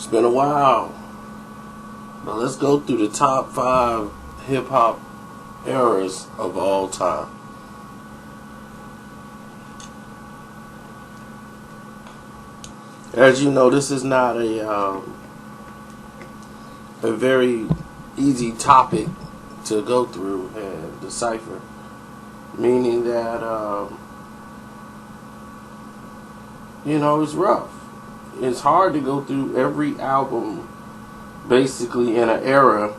It's been a while. But let's go through the top 5 hip hop eras of all time. As you know, this is not a very easy topic to go through and decipher. Meaning that, it's rough. It's hard to go through every album basically in an era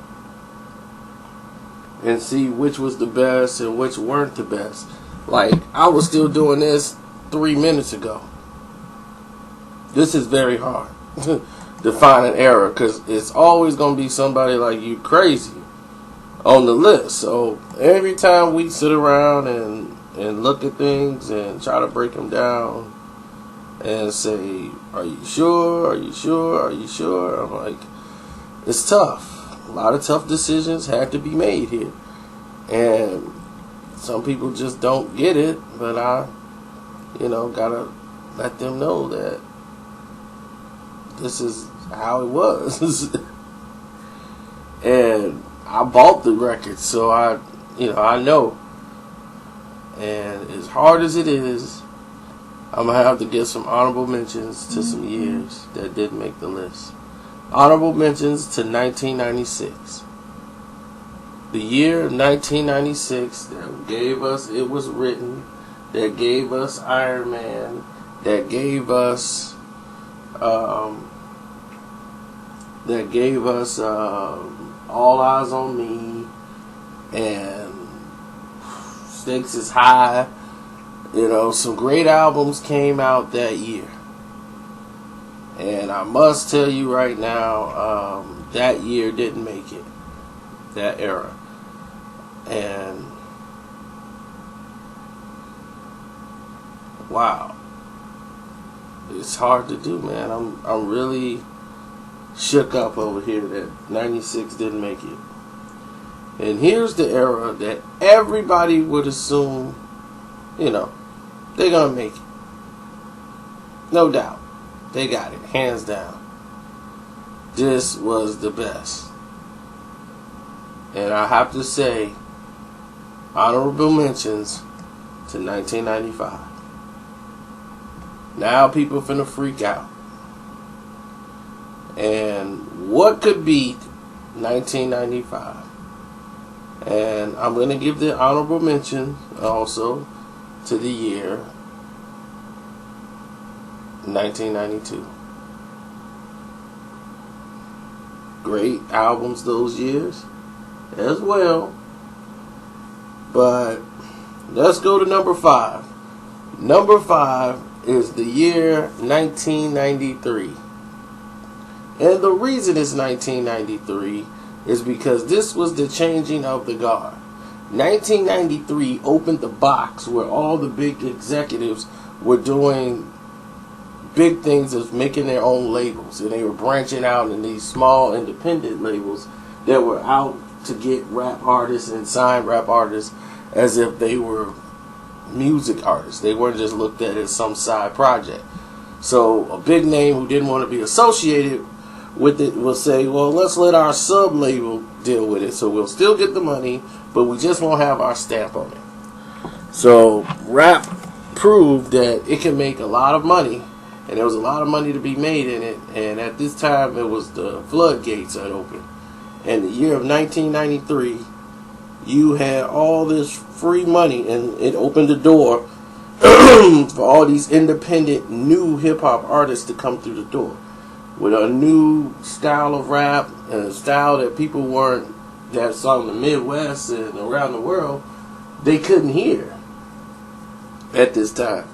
and see which was the best and which weren't the best. Like, I was still doing this 3 minutes ago. This is very hard to find an era because it's always going to be somebody like you crazy on the list. So every time we sit around and look at things and try to break them down and say, are you sure? Are you sure? Are you sure? I'm like, it's tough. A lot of tough decisions had to be made here. And some people just don't get it, but I, gotta let them know that this is how it was. And I bought the record, so I know. And as hard as it is, I'm going to have to get some honorable mentions to some years that didn't make the list. Honorable mentions to 1996. The year 1996 that gave us It Was Written, that gave us Iron Man, that gave us All Eyes on Me, and Stakes is High. Some great albums came out that year. And I must tell you right now, that year didn't make it. That era. And wow. It's hard to do, man. I'm really shook up over here that 96 didn't make it. And here's the era that everybody would assume, they're gonna make it. No doubt. They got it, hands down. This was the best. And I have to say, honorable mentions to 1995. Now people finna freak out. And what could beat 1995? And I'm going to give the honorable mention also to the year 1992. Great albums those years as well. But let's go to number 5. Number 5 is the year 1993. And the reason it's 1993 is because this was the changing of the guard. 1993 opened the box where all the big executives were doing big things of making their own labels, and they were branching out in these small independent labels that were out to get rap artists and sign rap artists as if they were music artists. They weren't just looked at as some side project. So a big name who didn't want to be associated with it will say, well, let's let our sub label deal with it, so we'll still get the money, but we just won't have our stamp on it. So rap proved that it can make a lot of money, and there was a lot of money to be made in it. And at this time, it was the floodgates that opened. And the year of 1993, you had all this free money, and it opened the door for all these independent new hip-hop artists to come through the door with a new style of rap, and a style that people that saw in the Midwest and around the world, they couldn't hear at this time.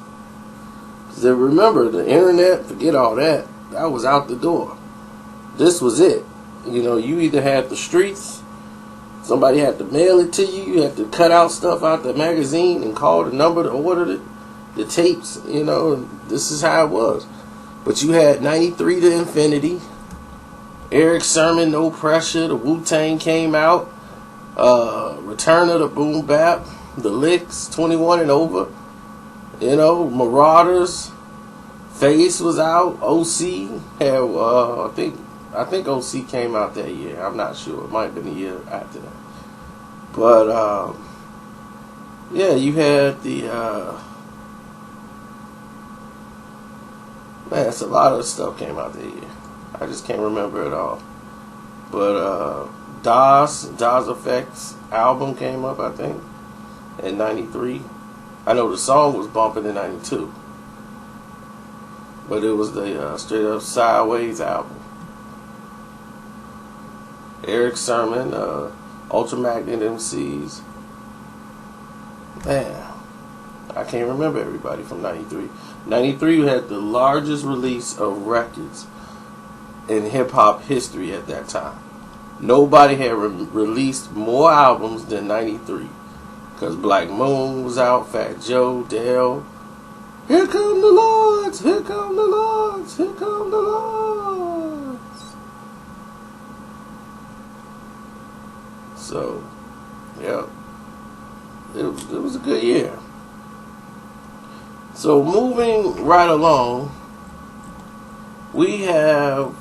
So remember, the internet, forget all that. That was out the door. This was it. You either had the streets, somebody had to mail it to you, you had to cut out stuff out the magazine and call the number to order the tapes, and this is how it was. But you had 93 to Infinity, Eric Sermon, No Pressure, the Wu-Tang came out, Return of the Boom Bap, The Licks, 21 and Over, Marauders, Face was out. OC had, I think OC came out that year. I'm not sure. It might have been a year after that. But yeah, you had the man. It's a lot of stuff came out that year. I just can't remember it all. But Das Effects album came up, I think, in '93. I know the song was bumping in '92, but it was the Straight Up Sideways album. Eric Sermon, Ultramagnet MCs. Man, I can't remember everybody from '93. '93 had the largest release of records in hip-hop history at that time. Nobody had released more albums than '93. Because Black Moon was out, Fat Joe, Dale. Here come the Lords, here come the Lords, here come the Lords. So, yeah, it was a good year. So moving right along, we have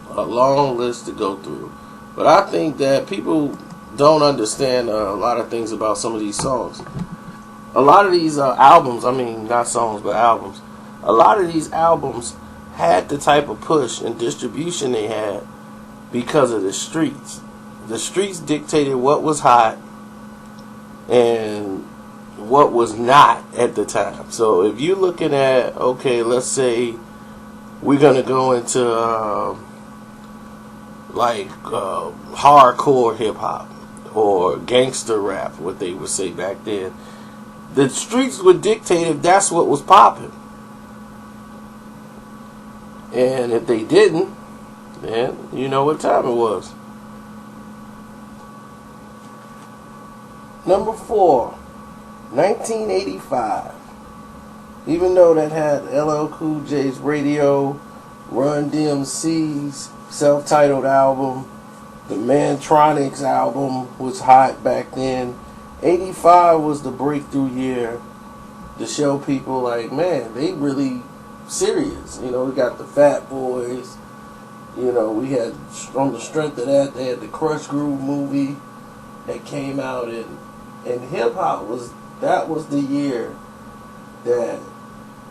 a long list to go through. But I think that people don't understand a lot of things about some of these songs. A lot of these albums, I mean not songs but albums, a lot of these albums had the type of push and distribution they had because of the streets. The streets dictated what was hot and what was not at the time. So if you're looking at, okay, let's say we're going to go into hardcore hip-hop or gangster rap, what they would say back then, the streets would dictate if that's what was popping. And if they didn't, then you know what time it was. Number 4, 1985. Even though that had LL Cool J's Radio, Run DMC's self-titled album, the Mantronics album was hot back then. 85 was the breakthrough year to show people like, man, they really serious. You know, we got the Fat Boys. You know, we had, on the strength of that, they had the Crush Groove movie that came out, and hip-hop that was the year that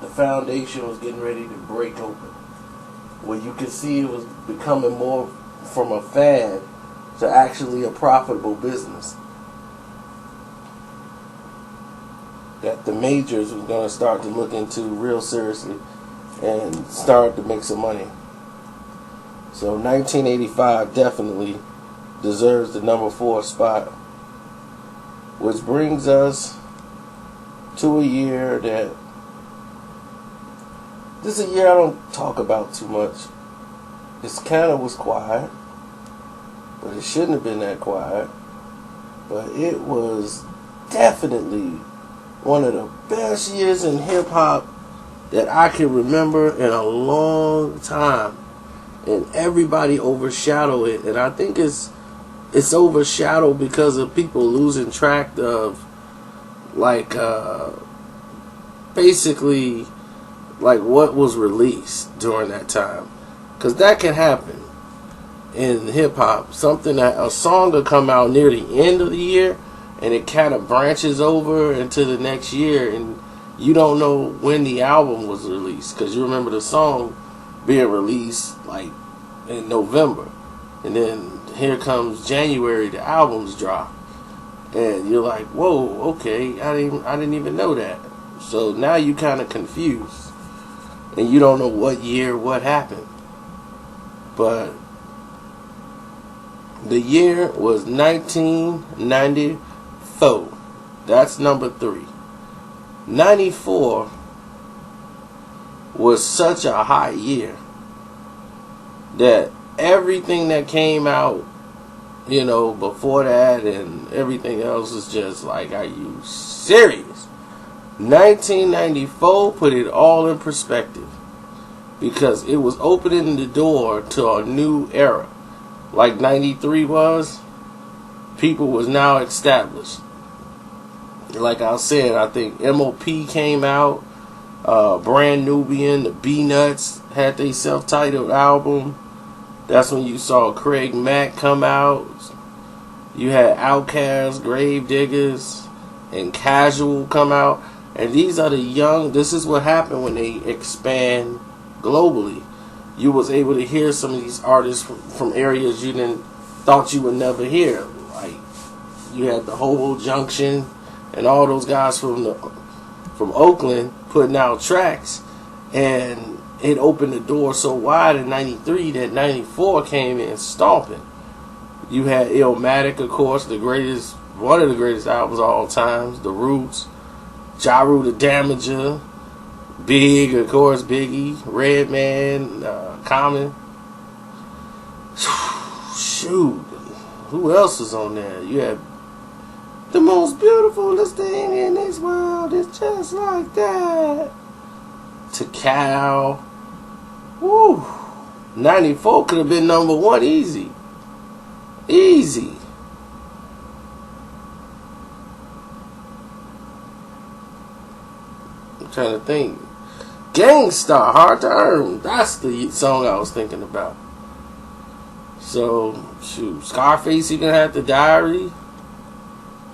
the foundation was getting ready to break open. Where you could see it was becoming more from a fad to actually a profitable business. That the majors was going to start to look into real seriously and start to make some money. So 1985 definitely deserves the number 4 spot. Which brings us to a year that, this is a year I don't talk about too much. It kind of was quiet, but it shouldn't have been that quiet. But it was definitely one of the best years in hip-hop that I can remember in a long time. And everybody overshadowed it. And I think it's overshadowed because of people losing track of, like, basically, like, what was released during that time. Because that can happen in hip-hop. A song will come out near the end of the year, and it kind of branches over into the next year, and you don't know when the album was released. Because you remember the song being released, like, in November. And then here comes January, the albums drop. And you're like, whoa, okay, I didn't even know that. So now you kind of confused. And you don't know what year, what happened. But the year was 1994. That's number 3. 94 was such a hot year that everything that came out, you know, before that and everything else is just like, are you serious? 1994 put it all in perspective because it was opening the door to a new era. Like 93 was, people was now established. Like I said, I think MOP came out. Brand Nubian, the B-Nuts had their self-titled album. That's when you saw Craig Mack come out. You had Outkast, Grave Diggers, and Casual come out. And these are the young, this is what happened when they expand globally. You was able to hear some of these artists from areas you didn't thought you would never hear. Like, you had the Hobo Junction and all those guys from Oakland putting out tracks, and it opened the door so wide in '93 that '94 came in stomping. You had Illmatic, of course, one of the greatest albums of all times, The Roots, Ja Rule the Damager, Big, of course, Biggie, Redman, Common. Shoot, who else is on there? You had the most beautifulest thing in this world is just like that. To Cal. Woo. 94 could have been number one easy. Easy. I'm trying to think. Gangstar, Hard to Earn. That's the song I was thinking about. So, shoot. Scarface even had The Diary.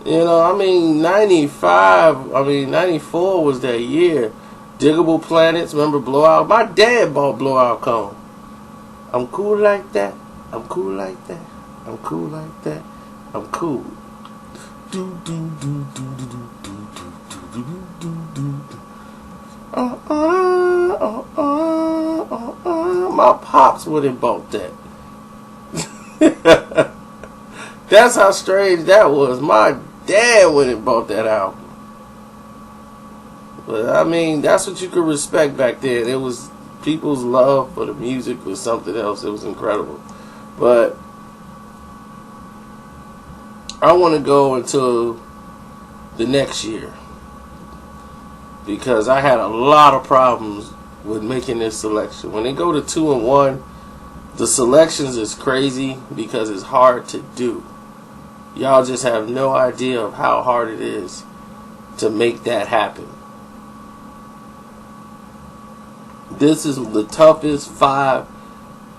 You know, I mean, 94 was that year. Diggable Planets, remember Blowout? My dad bought Blowout Cone. I'm cool like that. I'm cool like that. I'm cool like that. I'm cool. Do do do do do do do do do do do. My pops would have bought that. That's how strange that was. My dad would have bought that album. But I mean, that's what you could respect back then. It was people's love for the music was something else. It was incredible. But I want to go into the next year because I had a lot of problems with making this selection. When they go to 2 and 1, the selections is crazy because it's hard to do. Y'all just have no idea of how hard it is to make that happen. This is the toughest 5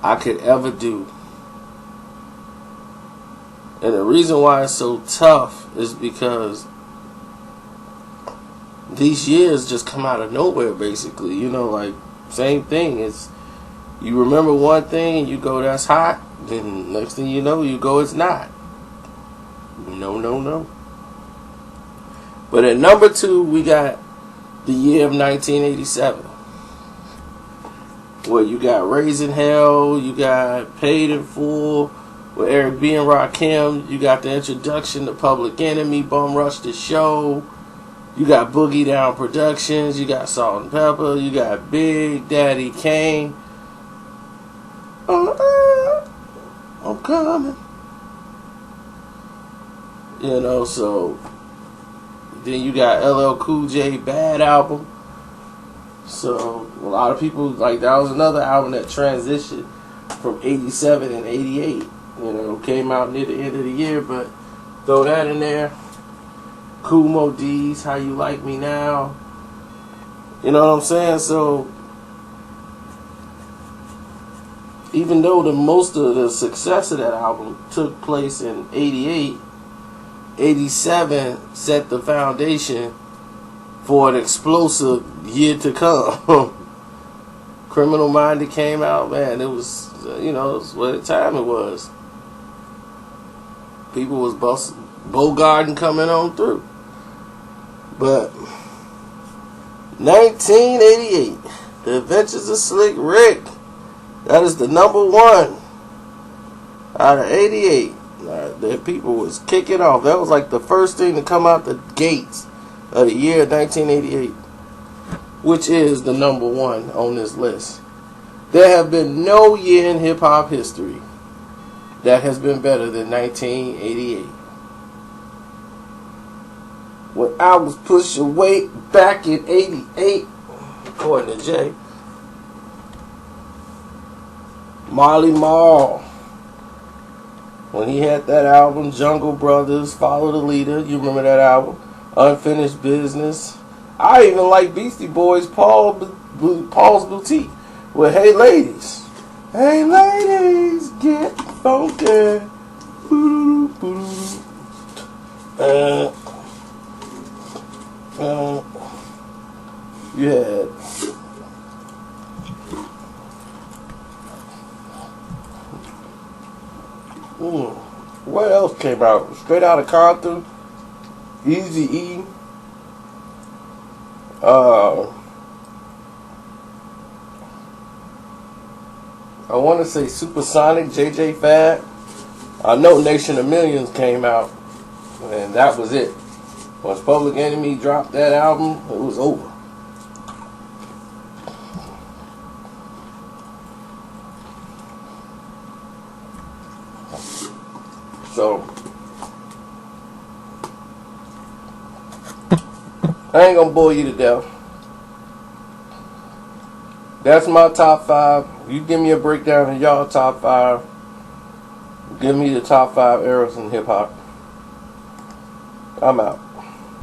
I could ever do. And the reason why it's so tough is because these years just come out of nowhere, basically. You know, like, same thing. It's, you remember one thing and you go, that's hot. Then next thing you know, you go, it's not. No. But at number 2, we got the year of 1987. Where you got Raising Hell, you got Paid in Full with Eric B. and Rakim, you got the introduction to Public Enemy, Bum Rush the Show, you got Boogie Down Productions, you got Salt and Pepper, you got Big Daddy Kane. I'm coming. You know, so then you got LL Cool J, Bad Album. So a lot of people, like, that was another album that transitioned from 87 and 88. You know, came out near the end of the year, but throw that in there. Kool Moe D's How You Like Me Now. You know what I'm saying? So even though most of the success of that album took place in 88, 87 set the foundation for an explosive year to come. Criminal Minded came out, man. It was, you know, it was what time it was. People was busting, Bogarden coming on through. But 1988, The Adventures of Slick Rick. That is the number 1 out of 88. The people was kicking off. That was like the first thing to come out the gates of the year 1988, which is the number 1 on this list. There have been no year in hip-hop history that has been better than 1988. When I was pushing weight back in 88, according to Jay. Marley Marl, when he had that album, Jungle Brothers, Follow the Leader, you remember that album? Unfinished Business, I even like Beastie Boys' Paul's Boutique with Hey Ladies. Hey ladies, get funky. You had what else came out? Straight Outta Compton, Easy E. I want to say Supersonic, JJ Fad. I know Nation of Millions came out, and that was it. Once Public Enemy dropped that album, it was over. So, I ain't gonna bore you to death. That's my top 5. You give me a breakdown of y'all top 5. Give me the top 5 eras in hip hop. I'm out.